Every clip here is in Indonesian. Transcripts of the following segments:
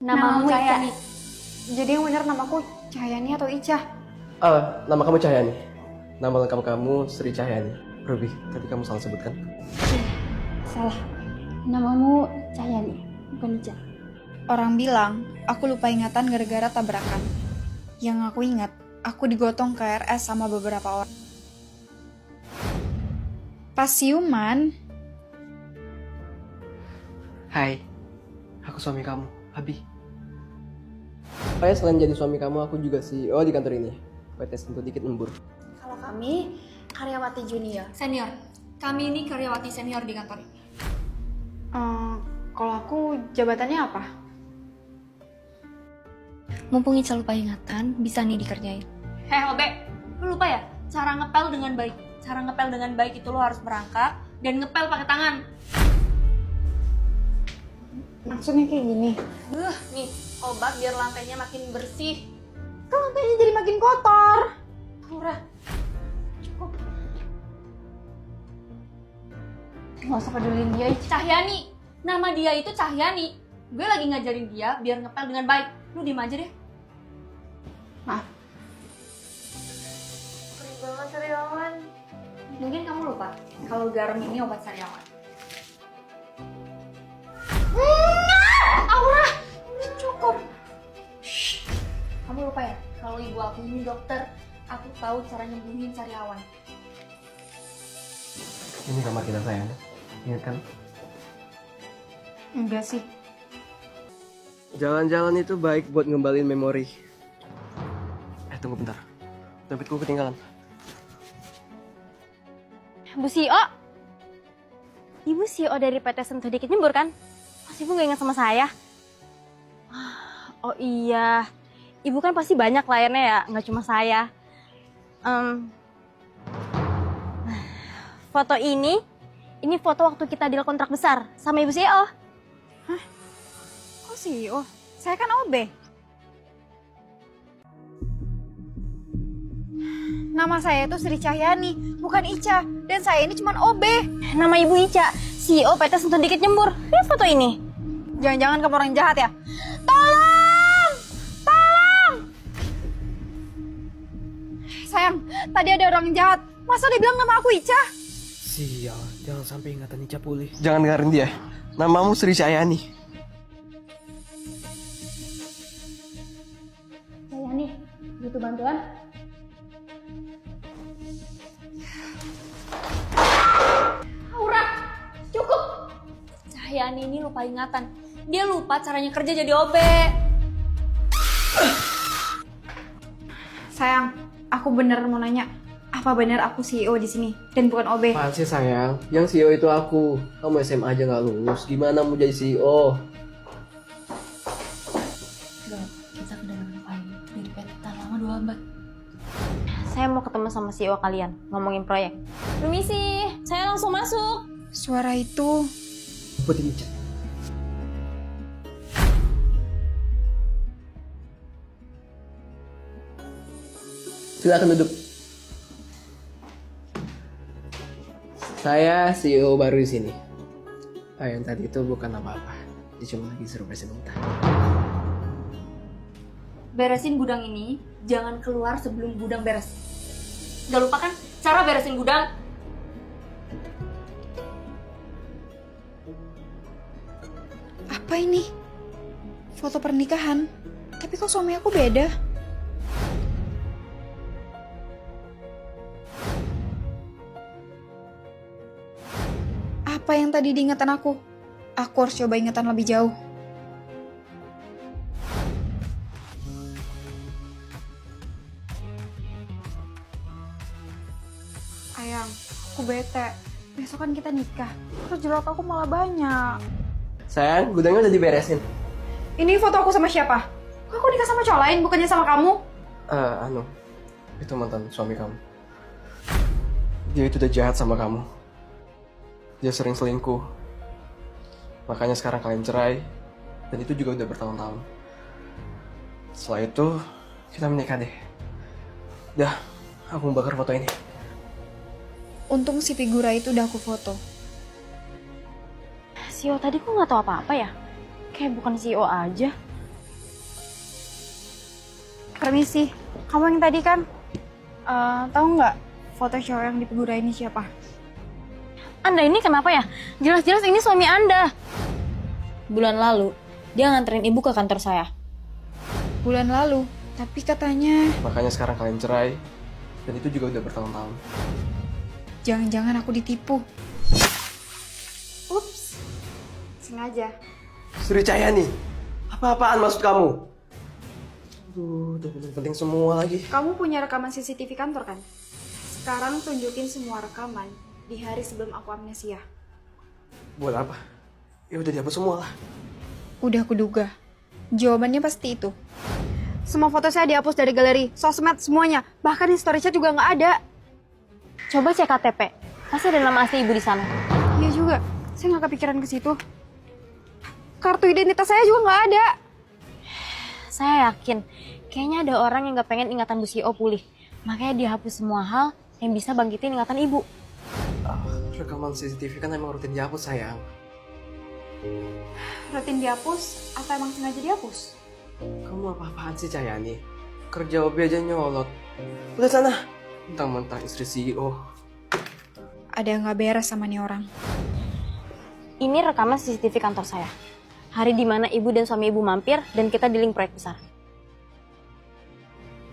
Namamu Cahyani. Jadi yang benar namaku Cahyani atau Ica? Nama kamu Cahyani. Nama lengkap kamu Sri Cahyani. Ruby, tadi kamu salah sebutkan. Salah. Namamu Cahyani, bukan Ica. Orang bilang aku lupa ingatan gara-gara tabrakan. Yang aku ingat, aku digotong ke RS sama beberapa orang. Pas siuman, Hai, aku suami kamu, Abi. Oh ya, selain jadi suami kamu, aku juga CEO di kantor ini. PT Sentuh Dikit Embur. Kalau kami karyawati junior. Senior. Kami ini karyawati senior di kantor. kalau aku jabatannya apa? Mumpung Ica lupa ingatan, bisa nih dikerjain. Heh, Obe, lu lupa ya? Cara ngepel dengan baik. Cara ngepel dengan baik itu lo harus merangkak dan ngepel pakai tangan. Maksudnya kayak gini. Nih, obat biar lantainya makin bersih. Kan lantainya jadi makin kotor. Murah. Nggak usah pedulin dia, Ica. Cahyani. Nama dia itu Cahyani. Gue lagi ngajarin dia biar ngepel dengan baik. Lu diem aja deh. Maaf. Perih banget sariawan. Mungkin kamu lupa kalau garam ini obat sariawan. Aura, cukup. Kamu lupa ya kalau ibu aku ini dokter. Aku tahu cara nyembuhin sariawan. Ini kamar kita sayang. Ingat kan? Enggak sih. Jalan-jalan itu baik buat ngembalin memori. Tunggu bentar. Dompetku ketinggalan. Bu CEO? Ibu CEO dari PT Sentuh Dikit Nyembur kan? Mas Ibu gak ingat sama saya? Oh iya, Ibu kan pasti banyak kliennya ya, nggak cuma saya. Foto ini foto waktu kita deal kontrak besar sama Ibu CEO. Kok CEO? Saya kan OB. Nama saya itu Sri Cahyani, bukan Ica. Dan saya ini cuma OB. Nama Ibu Ica, CEO PT Sentuh Dikit Nyembur. Lihat foto ini. Jangan-jangan kamu orang jahat ya? Tolong! Tolong! Sayang, tadi ada orang jahat. Masa dia bilang nama aku Ica? Sial, jangan sampai ingatan Ica pulih. Jangan dengerin dia. Namamu Sri Cahyani. Cahyani, butuh bantuan? Aura, cukup. Cahyani ini lupa ingatan. Dia lupa caranya kerja jadi OB. Sayang, aku bener mau nanya. Apa bener aku CEO di sini dan bukan OB? Apaan sih sayang? Yang CEO itu aku. Kamu SMA aja nggak lulus. Gimana mau jadi CEO? Gak, kita kedatangan klien dari PT Tan Lama 2 Abad. Saya mau ketemu sama CEO kalian, ngomongin proyek. Permisi, saya langsung masuk. Suara itu... Buatin Ica. Silakan duduk. Saya CEO baru di sini. Yang tadi itu bukan apa-apa. Dia cuma lagi suruh beresin muntah. Beresin gudang ini, jangan keluar sebelum gudang beres. Gak lupa kan cara beresin gudang? Apa ini? Foto pernikahan? Tapi kok suami aku beda? Apa yang tadi diingatan aku? Aku harus coba ingatan lebih jauh. Ayang, aku bete. Besok kan kita nikah. Terus jerawat aku malah banyak. Sayang, gudangnya udah diberesin. Ini foto aku sama siapa? Kok aku nikah sama cowok lain, bukannya sama kamu? Itu mantan suami kamu. Dia itu udah jahat sama kamu. Dia sering selingkuh. Makanya sekarang kalian cerai. Dan itu juga udah bertahun-tahun. Setelah itu, kita menikah deh. Dah, aku mau bakar foto ini. Untung si figura itu udah aku foto. CEO tadi kok nggak tahu apa-apa ya? Kayak bukan CEO aja. Permisi, kamu yang tadi kan? Tahu nggak foto cowok yang di Pegura ini siapa? Anda ini kenapa ya? Jelas-jelas ini suami Anda. Bulan lalu, dia nganterin ibu ke kantor saya. Bulan lalu, tapi katanya Makanya sekarang kalian cerai. Dan itu juga udah bertahun-tahun. jangan-jangan aku ditipu. Ups, sengaja. Sri Cahyani, apa-apaan maksud kamu? Aduh, udah penting semua lagi. Kamu punya rekaman CCTV kantor kan? Sekarang tunjukin semua rekaman di hari sebelum aku amnesia. Buat apa? Ya udah dihapus semua lah. Udah kuduga. Jawabannya pasti itu. Semua foto saya dihapus dari galeri, sosmed, semuanya. Bahkan history chat juga nggak ada. Coba cek KTP. Pasti ada nama asli ibu di sana. Iya juga, saya nggak kepikiran ke situ. Kartu identitas saya juga nggak ada. Saya yakin, kayaknya ada orang yang gak pengen ingatan Bu CEO pulih. Makanya dia hapus semua hal yang bisa bangkitin ingatan ibu. Rekaman CCTV kan emang rutin dihapus, sayang. Rutin dihapus atau emang sengaja dihapus? Kamu apa-apaan sih, Cahyani? Kerja hobi aja nyolot. Udah sana. Mentang-mentang istri CEO. Ada yang nggak beres sama nih orang. Ini rekaman CCTV kantor saya. Hari dimana ibu dan suami ibu mampir dan kita dealing proyek besar.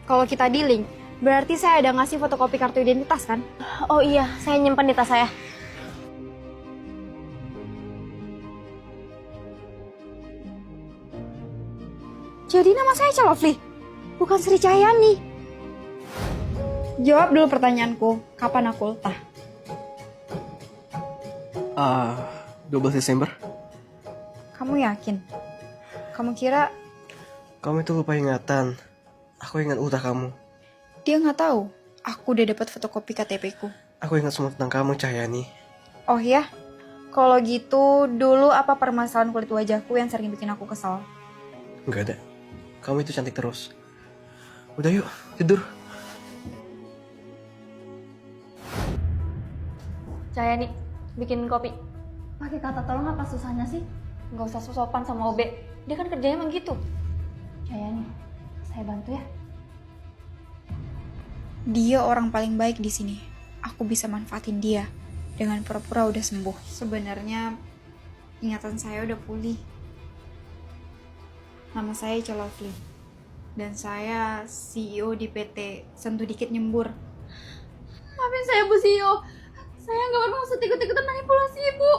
Kalau kita dealing, berarti saya ada ngasih fotokopi kartu identitas kan? Oh iya, saya nyimpan di tas saya. Jadi nama saya Calovli, bukan Sri Cahyani. Jawab dulu pertanyaanku, kapan aku ultah? 12 Desember. Kamu yakin? Kamu kira Kamu itu lupa ingatan. Aku ingat ultah kamu. dia nggak tahu? Aku udah dapat fotokopi KTP-ku. Aku ingat semua tentang kamu, Cahyani. Oh ya? Kalau gitu, dulu apa permasalahan kulit wajahku yang sering bikin aku kesal? Enggak ada. Kamu itu cantik terus. Udah yuk, tidur. Cahyani, bikin kopi. Pakai kata tolong apa susahnya sih? Nggak usah sopan sama Obe. Dia kan kerjanya emang gitu. Cahyani, saya bantu ya. Dia orang paling baik di sini. Aku bisa manfaatin dia dengan pura-pura udah sembuh. Sebenarnya ingatan saya udah pulih. Nama saya Calovli. Dan saya CEO di PT Sentuh Dikit Nyembur. Maafin saya Bu CEO. Saya nggak bermaksud ikut-ikutan manipulasi Ibu.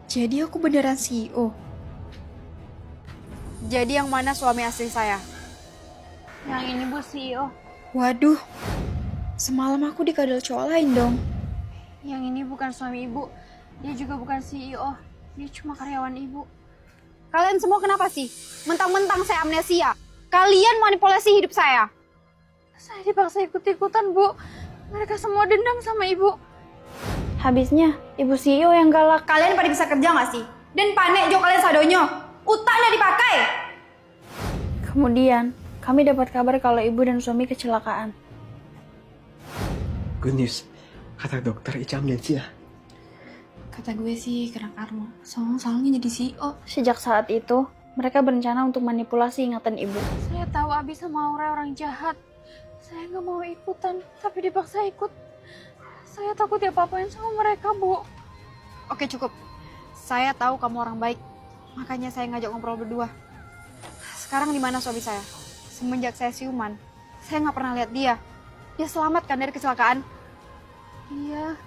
Jadi aku beneran CEO. Jadi yang mana suami asli saya? Yang ini Bu CEO. Waduh, semalam aku dikadal cowok lain dong. Yang ini bukan suami ibu. Dia juga bukan CEO. Dia cuma karyawan ibu. Kalian semua kenapa sih? Mentang-mentang saya amnesia. Kalian manipulasi hidup saya. Saya dipaksa ikut-ikutan, Bu. Mereka semua dendam sama ibu. Habisnya, ibu CEO yang galak. Kalian pada bisa kerja nggak sih? Dan panik jo kalian sadonyo. Utang udah dipakai. Kemudian, kami dapat kabar kalau ibu dan suami kecelakaan. Good news. Kata dokter Ica amnesia. Kata gue sih kena karma. Soalnya jadi CEO. Sejak saat itu, mereka berencana untuk manipulasi ingatan ibu. Saya tahu Abi sama Aura orang jahat. Saya nggak mau ikutan, tapi dipaksa ikut. Saya takut diapa-apain sama mereka, Bu. Oke cukup. Saya tahu kamu orang baik. Makanya saya ngajak ngobrol berdua. Sekarang di mana suami saya? Semenjak saya siuman, saya nggak pernah lihat dia. Dia selamat kan dari kecelakaan? Iya.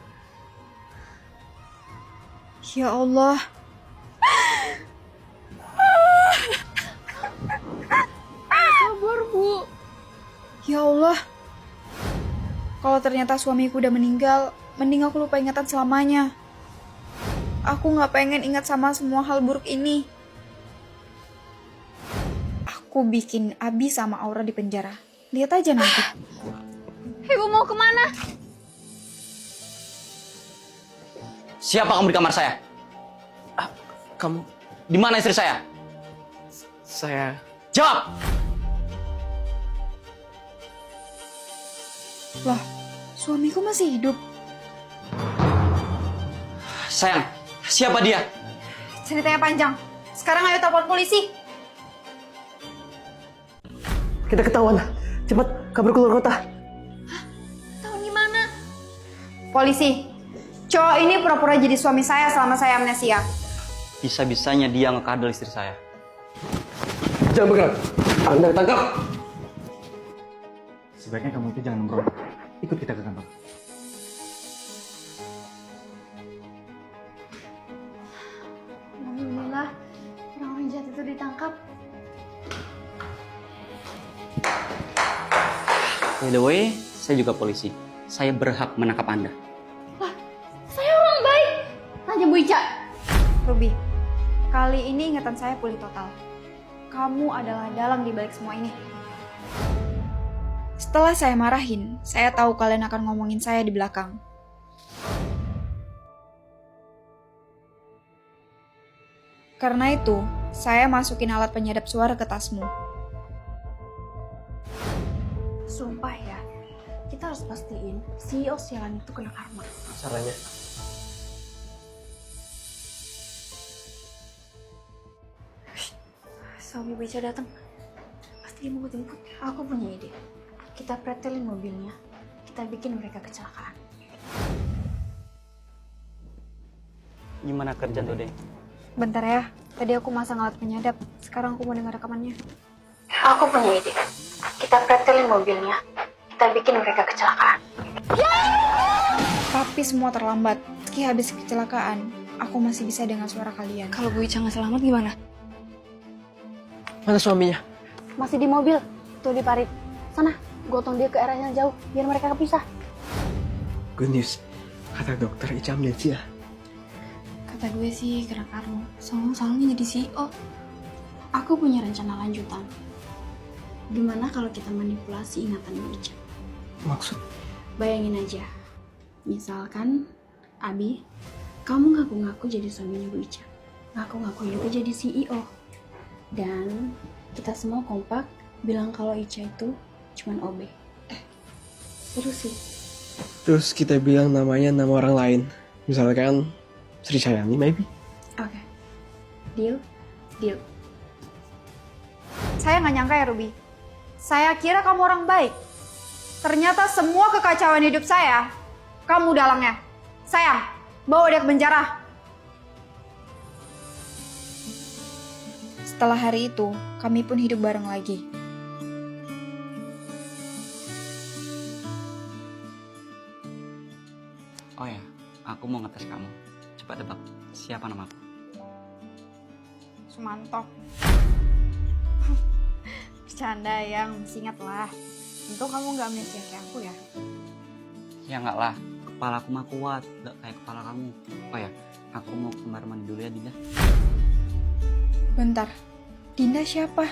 Ya Allah. Sabar, Bu. Ya Allah. Kalau ternyata suamiku udah meninggal, mending aku lupa ingatan selamanya. Aku nggak pengen ingat sama semua hal buruk ini. Aku bikin Abi sama Aura di penjara. Lihat aja nanti. Ibu mau kemana? Siapa kamu di kamar saya? Kamu, Di mana istri saya? saya... Jawab! Loh, suamiku masih hidup. Sayang, siapa dia? Ceritanya panjang. Sekarang ayo telepon polisi. Kita ketahuan. Cepat kabur keluar kota. Tahu gimana? Polisi, cowok ini pura-pura jadi suami saya selama saya amnesia. Bisa-bisanya dia ngekadal istri saya. Jangan bergerak. Anda ditangkap. Sebaiknya kamu itu jangan berontak. Ikut kita ke kantor. Alhamdulillah, orang-orang jahat itu ditangkap. By the way, saya juga polisi. Saya berhak menangkap Anda. Saya orang baik. Tanya Bu Ica. Ruby, kali ini ingatan saya pulih total. Kamu adalah dalang di balik semua ini. Setelah saya marahin, saya tahu kalian akan ngomongin saya di belakang. Karena itu, saya masukin alat penyadap suara ke tasmu. Sumpah ya, kita harus pastiin CEO sialan itu kena karma. Caranya. Suami Bu Ica datang. Pasti dia mau jemput. Aku punya ide. Kita pretelin mobilnya. Kita bikin mereka kecelakaan. Gimana kerjaan tuh, Deng? Bentar ya, tadi aku masang alat penyadap. Sekarang aku mau dengar rekamannya. Aku punya ide. Kita pretelin mobilnya. Kita bikin mereka kecelakaan. Tapi semua terlambat. Meski habis kecelakaan, aku masih bisa dengar suara kalian. Kalau Bu Ica nggak selamat gimana? Mana suaminya? Masih di mobil. Tuh di parit. Sana, gotong dia ke arah yang jauh. Biar mereka kepisah. Good news. Kata dokter Ica amnesia. Kata gue sih karena Karno. Soalnya jadi CEO. Aku punya rencana lanjutan. Gimana kalau kita manipulasi ingatan Bu Ica? Maksud? Bayangin aja. Misalkan, Abi, kamu ngaku-ngaku jadi suaminya Bu Ica. Ngaku-ngaku juga jadi CEO. Dan kita semua kompak bilang kalau Ica itu cuman OB. Seru sih. Terus kita bilang namanya nama orang lain. Misalkan Sri Sayani, maybe. Oke. Deal? Deal. Saya nggak nyangka ya, Ruby. Saya kira kamu orang baik. Ternyata semua kekacauan hidup saya, kamu dalangnya. Sayang, bawa dia ke penjara. Setelah hari itu, kami pun hidup bareng lagi. Oh ya, aku mau ngetes kamu. Coba tebak, siapa nama aku? Sumanto. Bercanda yang, masih ingat lah. Untung kamu nggak amnesia kayak aku ya. Ya enggak lah, kepala aku mah kuat, gak kayak kepala kamu. Oh ya, aku mau ke kamar mandi dulu ya, Dinda. Bentar, Dinda siapa?